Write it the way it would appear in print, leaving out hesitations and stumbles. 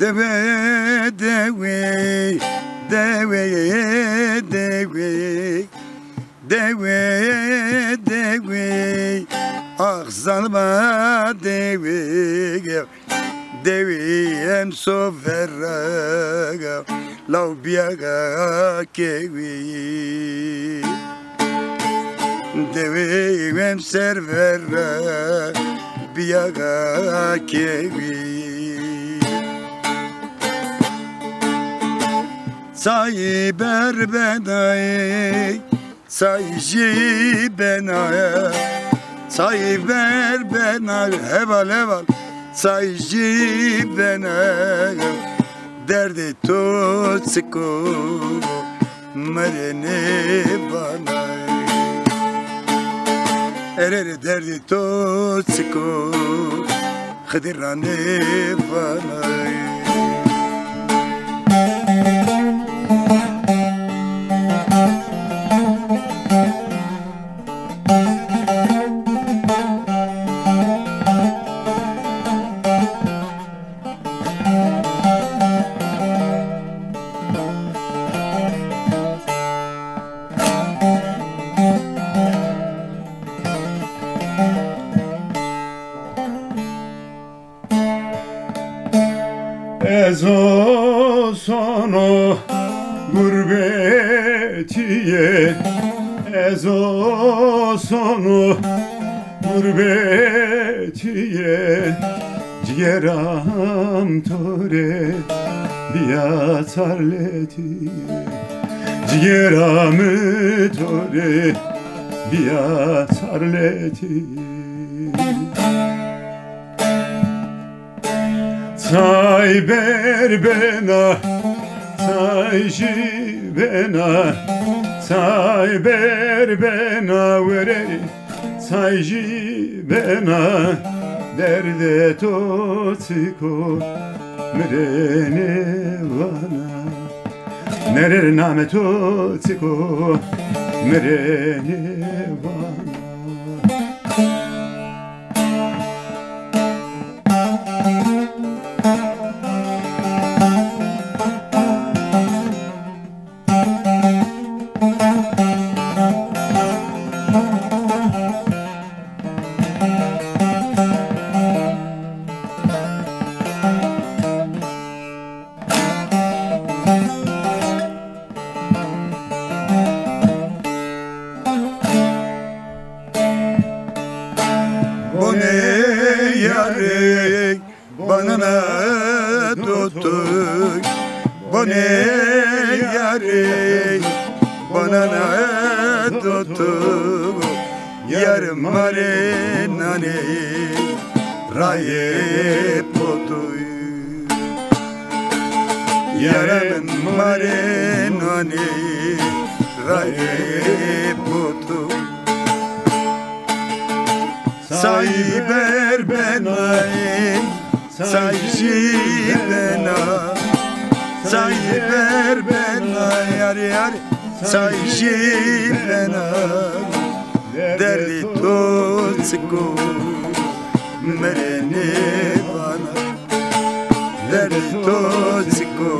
Deve deve deve deve deve deve ah zalma deve deve em sofera lau biaga kewi deve em servera biaga kewi say berbenay say jibenay say berbenay heval heval say jibenay derdi tutsiko merene banay erere derdi tutsiko khadirane banay Ezo sono gurbetiye Ezo sono gurbetiye Cigeram tore biatarletiye Cigeram tore biatarletiye Say berbena, say jibena, say berbena vereri, say jibena, derde totsiko merene vana, nerere name totsiko merene vana. Bone yare banana tutuk Bone yare banana tutuk Yar mare nane raye potuy Yar mare nane raye potuy Say berbenay, say jibena, say berbenay, yari yari, say jibena, derdi tutsiko merene bana, derdi tutsiko